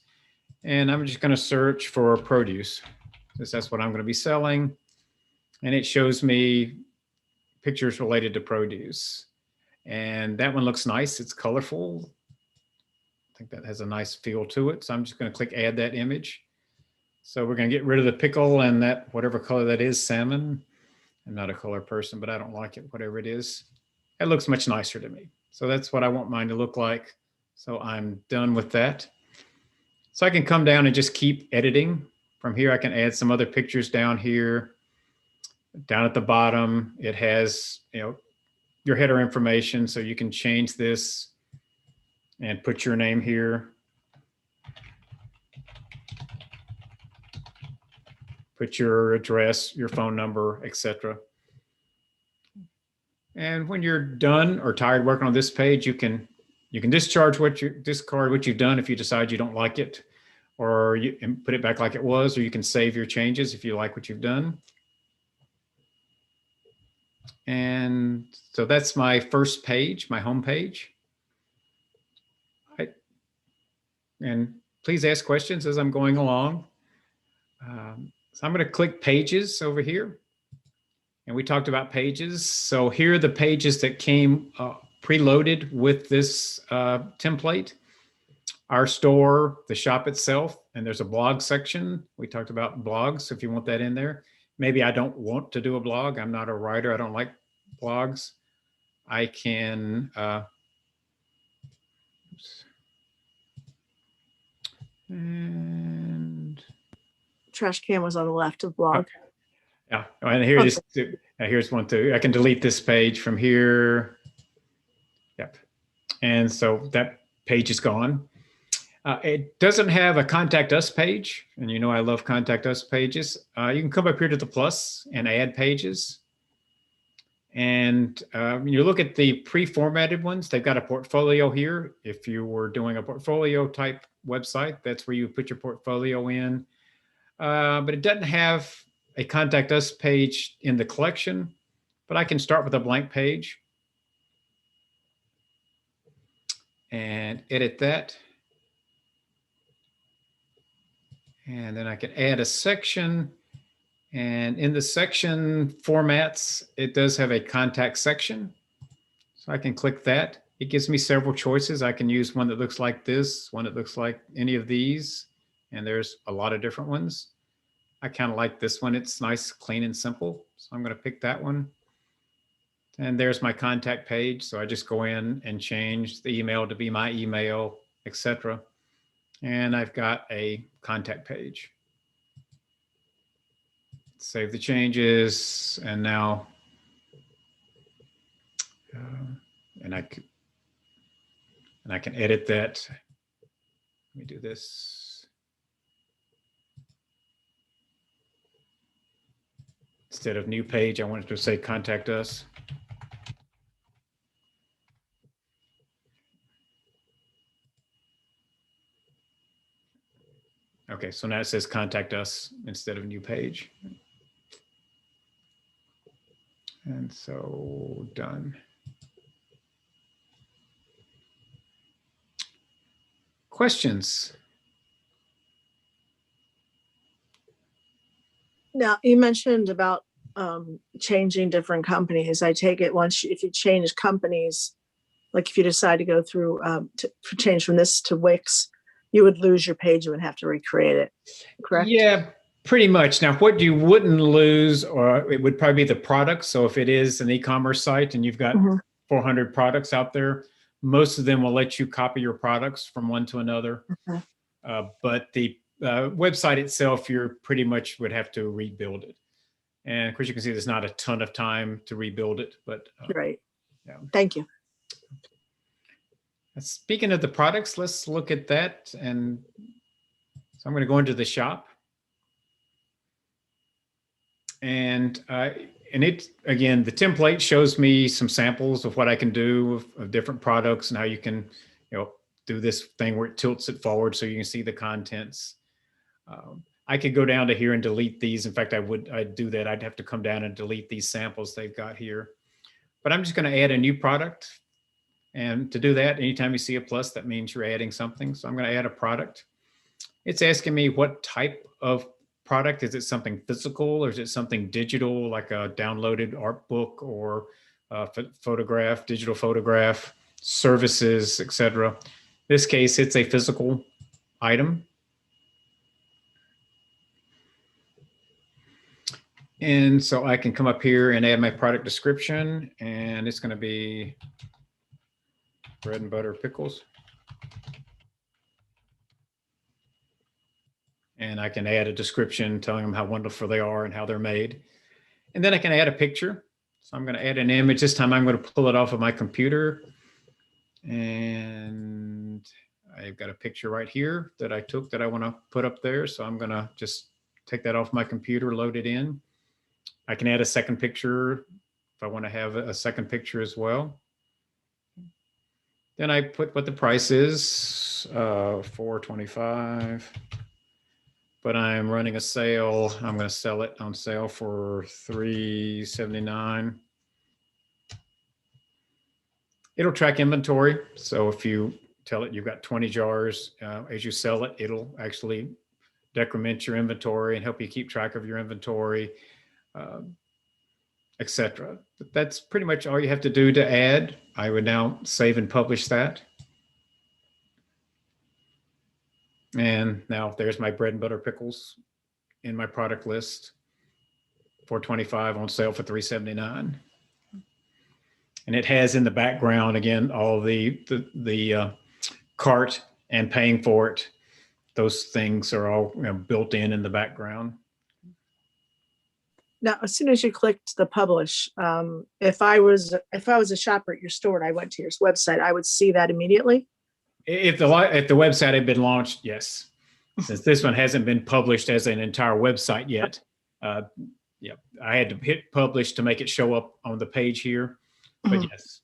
And I'm just going to search for produce, because that's what I'm going to be selling. And it shows me pictures related to produce. And that one looks nice. It's colorful. I think that has a nice feel to it. So I'm just going to click Add that image. So we're going to get rid of the pickle and that, whatever color that is, salmon. I'm not a color person, but I don't like it, whatever it is. It looks much nicer to me. So that's what I want mine to look like. So I'm done with that. So I can come down and just keep editing. From here, I can add some other pictures down here. Down at the bottom, it has, your header information. So you can change this and put your name here. Put your address, your phone number, etc. And when you're done or tired working on this page, you can discard what you've done if you decide you don't like it, or you put it back like it was, or you can save your changes if you like what you've done. And so that's my first page, my home page. And please ask questions as I'm going along. So I'm going to click Pages over here. And we talked about pages. So here are the pages that came preloaded with this template. Our store, the shop itself, and there's a blog section. We talked about blogs, if you want that in there. Maybe I don't want to do a blog. I'm not a writer. I don't like blogs. I can, and Trash can was on the left of blog. okay. Yeah, and here it is. Here's one too. I can delete this page from here. Yep. And so that page is gone. It doesn't have a contact us page. And I love contact us pages. You can come up here to the plus and add pages. And when you look at the pre-formatted ones, they've got a portfolio here. If you were doing a portfolio type website, that's where you put your portfolio in. But it doesn't have a contact us page in the collection, but I can start with a blank page and edit that. And then I can add a section, and in the section formats, it does have a contact section. So I can click that. It gives me several choices. I can use one that looks like this, one that looks like any of these, and there's a lot of different ones. I kind of like this one. It's nice, clean, and simple. So I'm going to pick that one. And there's my contact page. So I just go in and change the email to be my email, etc. And I've got a contact page. Save the changes. And now and I can edit that. Let me do this. Instead of new page, I wanted to say contact us. Okay, so now it says contact us instead of new page. And so done. Questions? Now, you mentioned about changing different companies. I take it if you change companies, like if you decide to go through to change from this to Wix, you would lose your page. You would have to recreate it, correct? Yeah, pretty much. Now, what you wouldn't lose, or it would probably be the products. So if it is an e-commerce site and you've got 400 products out there, most of them will let you copy your products from one to another. But the website itself, you're pretty much would have to rebuild it. And of course, you can see there's not a ton of time to rebuild it, but right. Yeah. Thank you. Speaking of the products, let's look at that. And so I'm going to go into the shop. And it, again, the template shows me some samples of what I can do of different products and how you can, do this thing where it tilts it forward so you can see the contents. I could go down to here and delete these. In fact, I'd do that. I'd have to come down and delete these samples they've got here. But I'm just going to add a new product. And to do that, anytime you see a plus, that means you're adding something. So I'm going to add a product. It's asking me what type of product. Is it something physical or is it something digital, like a downloaded art book or photograph, digital photograph, services, etc. In this case, it's a physical item. And so I can come up here and add my product description, and it's going to be bread and butter pickles. And I can add a description telling them how wonderful they are and how they're made. And then I can add a picture. So I'm going to add an image. This time I'm going to pull it off of my computer. And I've got a picture right here that I took that I want to put up there. So I'm going to just take that off my computer, load it in. I can add a second picture if I want to have a second picture as well. Then I put what the price is, $4.25. But I'm running a sale. I'm going to sell it on sale for $3.79. It'll track inventory. So if you tell it you've got 20 jars, as you sell it, it'll actually decrement your inventory and help you keep track of your inventory, etc. But that's pretty much all you have to do to add. I would now save and publish that. And now there's my bread and butter pickles in my product list. $4.25 on sale for $3.79. And it has in the background, again, all the cart and paying for it. Those things are all built in the background. Now, as soon as you clicked the publish, if I was a shopper at your store and I went to your website, I would see that immediately. If the website had been launched, yes. Since this one hasn't been published as an entire website yet, yeah, I had to hit publish to make it show up on the page here. But yes,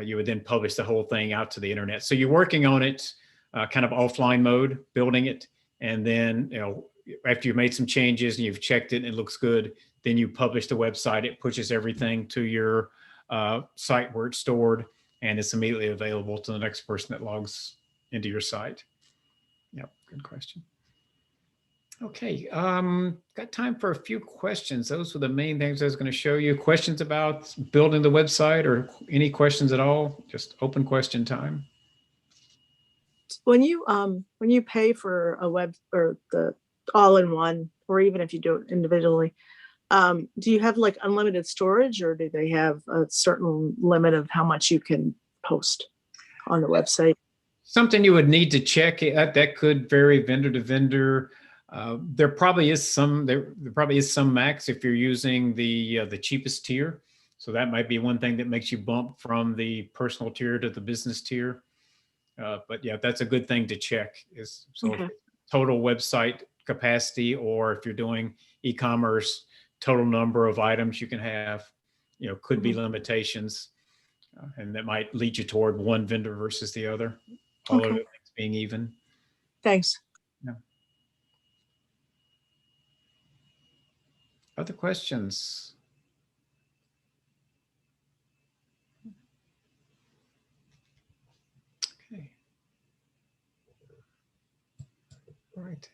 you would then publish the whole thing out to the internet. So you're working on it kind of offline mode, building it, and then after you've made some changes and you've checked it and it looks good, then you publish the website. It pushes everything to your site where it's stored, and it's immediately available to the next person that logs into your site. Yep, good question. Okay, got time for a few questions. Those were the main things I was going to show you. Questions about building the website or any questions at all? Just open question time. When you pay for a web or the all-in-one, or even if you do it individually, do you have like unlimited storage, or do they have a certain limit of how much you can post on the website? Something you would need to check. That could vary vendor to vendor. There probably is some max if you're using the cheapest tier. So that might be one thing that makes you bump from the personal tier to the business tier. But yeah, that's a good thing to check is so Okay. total website capacity, or if you're doing e-commerce, total number of items you can have, could be limitations. And that might lead you toward one vendor versus the other, all of Okay. the things being even. Thanks. Yeah. Other questions? Okay. All right.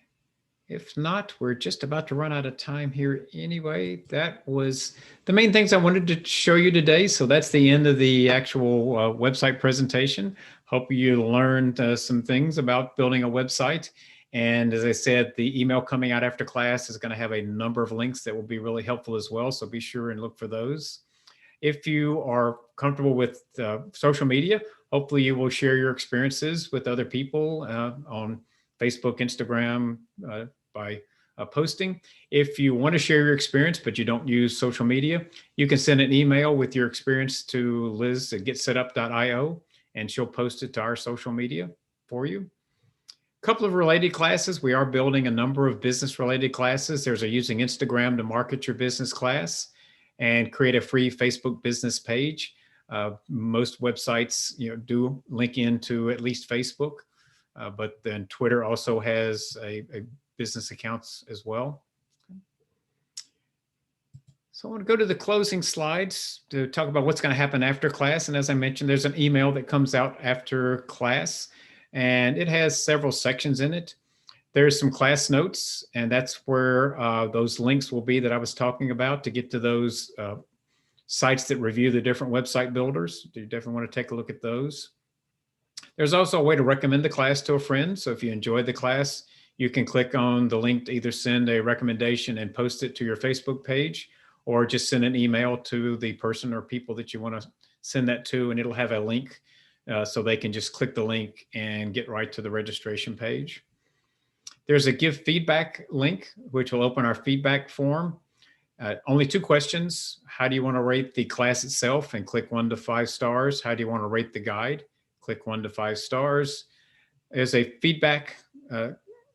If not, we're just about to run out of time here anyway. That was the main things I wanted to show you today. So that's the end of the actual website presentation. Hope you learned some things about building a website. And as I said, the email coming out after class is going to have a number of links that will be really helpful as well. So be sure and look for those. If you are comfortable with social media, hopefully you will share your experiences with other people on Facebook, Instagram, by posting. If you want to share your experience, but you don't use social media, you can send an email with your experience to Liz at getsetup.io, and she'll post it to our social media for you. A couple of related classes. We are building a number of business related classes. There's a using Instagram to market your business class and create a free Facebook business page. Most websites, do link into at least Facebook. But then Twitter also has a business accounts as well. So I want to go to the closing slides to talk about what's going to happen after class. And as I mentioned, there's an email that comes out after class, and it has several sections in it. There's some class notes, and that's where those links will be that I was talking about to get to those sites that review the different website builders. You definitely want to take a look at those. There's also a way to recommend the class to a friend. So if you enjoyed the class, you can click on the link to either send a recommendation and post it to your Facebook page, or just send an email to the person or people that you want to send that to, and it'll have a link so they can just click the link and get right to the registration page. There's a give feedback link, which will open our feedback form. Only 2 questions. How do you want to rate the class itself? And click 1 to 5 stars. How do you want to rate the guide? Click 1 to 5 stars. There's a feedback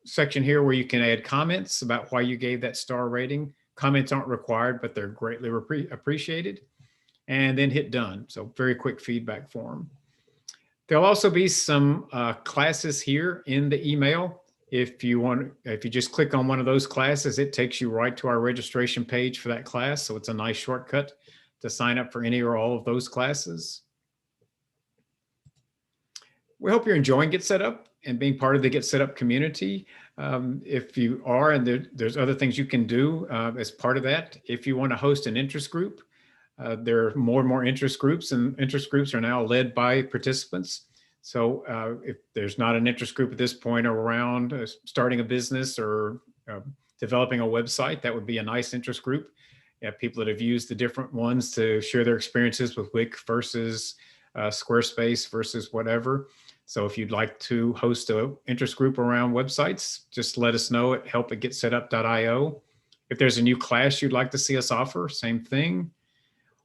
section here where you can add comments about why you gave that star rating. Comments aren't required, but they're greatly appreciated. And then hit done. So very quick feedback form. There'll also be some classes here in the email. If you just click on one of those classes, it takes you right to our registration page for that class. So it's a nice shortcut to sign up for any or all of those classes. We hope you're enjoying Get Set Up and being part of the Get Set Up community. If you are, and there's other things you can do as part of that. If you want to host an interest group, there are more and more interest groups, and interest groups are now led by participants. So if there's not an interest group at this point around starting a business or developing a website, that would be a nice interest group. You have people that have used the different ones to share their experiences with Wix versus Squarespace versus whatever. So if you'd like to host an interest group around websites, just let us know at help@getsetup.io. If there's a new class you'd like to see us offer, same thing.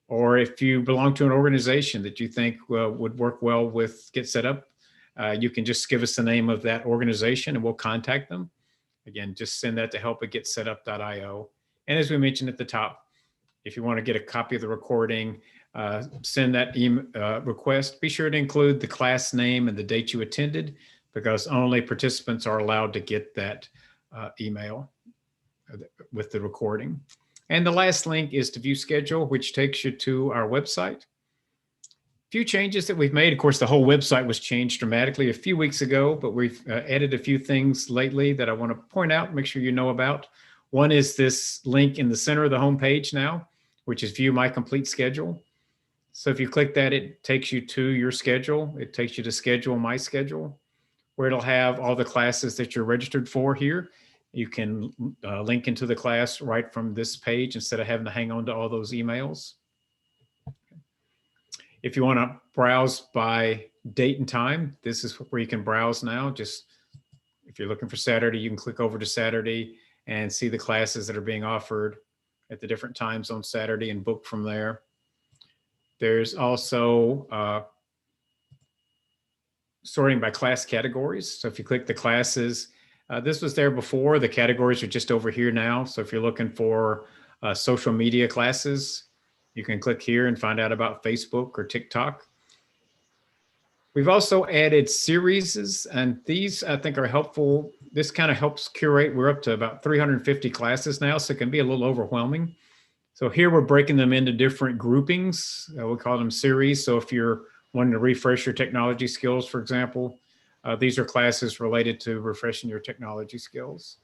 Or if you belong to an organization that you think would work well with Get Set Up, you can just give us the name of that organization and we'll contact them. Again, just send that to help@getsetup.io. And as we mentioned at the top, if you want to get a copy of the recording, send that request. Be sure to include the class name and the date you attended, because only participants are allowed to get that email with the recording. And the last link is to view schedule, which takes you to our website. A few changes that we've made. Of course, the whole website was changed dramatically a few weeks ago, but we've added a few things lately that I want to point out, make sure you know about. One is this link in the center of the homepage now, which is View My Complete Schedule. So if you click that, it takes you to your schedule. It takes you to Schedule My Schedule, where it'll have all the classes that you're registered for here. You can link into the class right from this page instead of having to hang on to all those emails. If you want to browse by date and time, this is where you can browse now. Just if you're looking for Saturday, you can click over to Saturday and see the classes that are being offered at the different times on Saturday and book from there. There's also sorting by class categories. So if you click the classes, this was there before. The categories are just over here now. So if you're looking for social media classes, you can click here and find out about Facebook or TikTok. We've also added series, and these I think are helpful. This kind of helps curate. We're up to about 350 classes now, so it can be a little overwhelming. So here we're breaking them into different groupings. We call them series. So if you're wanting to refresh your technology skills, for example, these are classes related to refreshing your technology skills.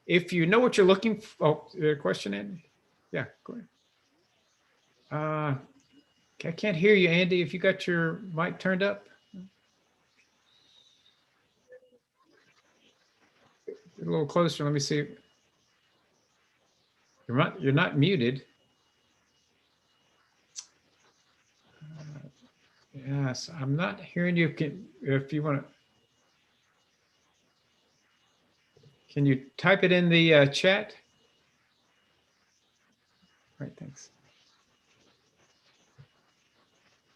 If you know what you're looking for, oh, question, Andy? Yeah, go ahead. I can't hear you, Andy, if you got your mic turned up. Get a little closer, let me see. You're not muted. Yes, I'm not hearing you. If you want to, can you type it in the chat? All right, thanks.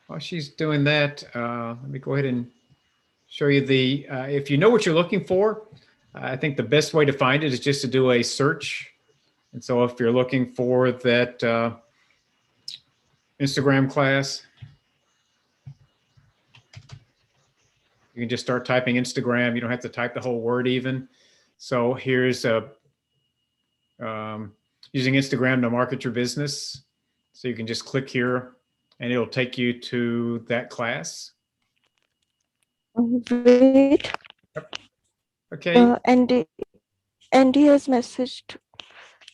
While she's doing that, let me go ahead and show you the, if you know what you're looking for, I think the best way to find it is just to do a search. And so if you're looking for that Instagram class, you can just start typing Instagram. You don't have to type the whole word even. So here's using Instagram to market your business. So you can just click here and it'll take you to that class. Wait. Okay. Andy has messaged.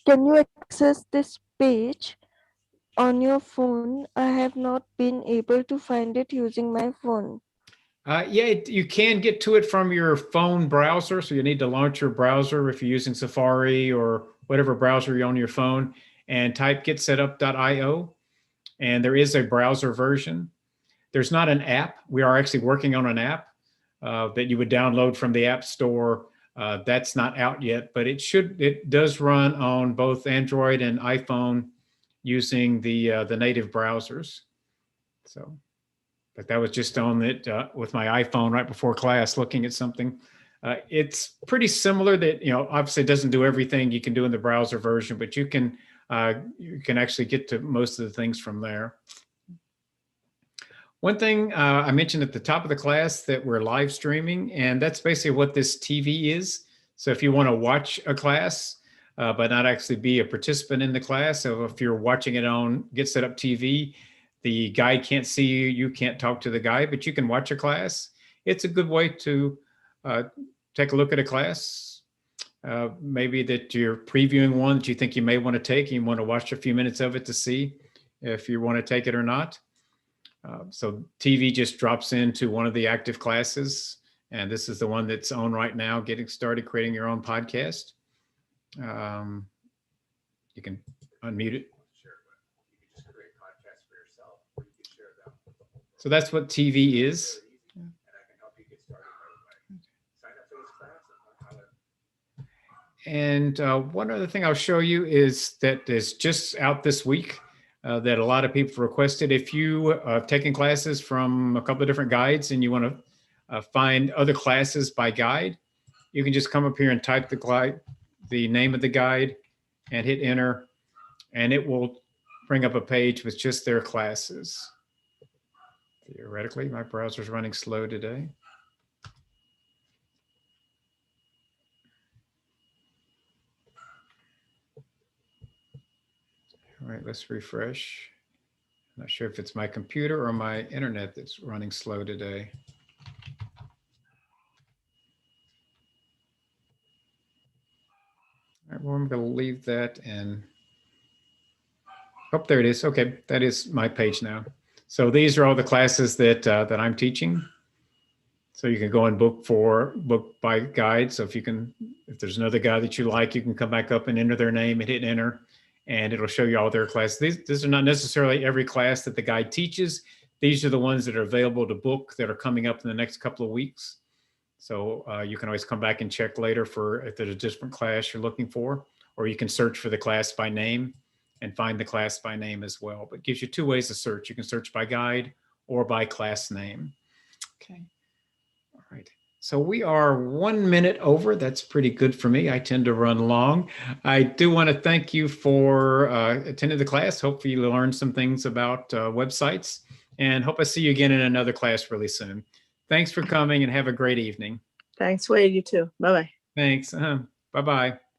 Can you access this page on your phone? I have not been able to find it using my phone. Yeah, you can get to it from your phone browser. So you need to launch your browser if you're using Safari or whatever browser you're on your phone, and type getsetup.io. And there is a browser version. There's not an app. We are actually working on an app that you would download from the App Store. That's not out yet, but it does run on both Android and iPhone using the native browsers. So, but that was just on it with my iPhone right before class, looking at something. It's pretty similar. That, you know, obviously it doesn't do everything you can do in the browser version, but you can actually get to most of the things from there. One thing I mentioned at the top of the class that we're live streaming, and that's basically what this TV is. So if you want to watch a class, but not actually be a participant in the class, so if you're watching it on Get Set Up TV, the guide can't see you, you can't talk to the guide, but you can watch a class. It's a good way to take a look at a class. Maybe that you're previewing one that you think you may want to take, and you want to watch a few minutes of it to see if you want to take it or not. So TV just drops into one of the active classes, and this is the one that's on right now, Getting Started Creating Your Own Podcast. You can unmute it. So that's what TV is. And one other thing I'll show you is that is just out this week. That a lot of people requested. If you have taken classes from a couple of different guides and you want to find other classes by guide, you can just come up here and type the name of the guide and hit enter, and it will bring up a page with just their classes. Theoretically, my browser's running slow today. All right, let's refresh. I'm not sure if it's my computer or my internet that's running slow today. All right, well, I'm going to leave that and, oh, there it is. Okay, that is my page now. So these are all the classes that that I'm teaching. So you can go and book by guide. So if there's another guy that you like, you can come back up and enter their name and hit enter, and it'll show you all their classes. These are not necessarily every class that the guide teaches. These are the ones that are available to book that are coming up in the next couple of weeks. So you can always come back and check later for if there's a different class you're looking for, or you can search for the class by name and find the class by name as well. But it gives you two ways to search. You can search by guide or by class name. Okay. All right. So we are 1 minute over. That's pretty good for me. I tend to run long. I do want to thank you for attending the class. Hopefully you learned some things about websites, and hope I see you again in another class really soon. Thanks for coming and have a great evening. Thanks, Wade. You too. Bye-bye. Thanks. Bye-bye.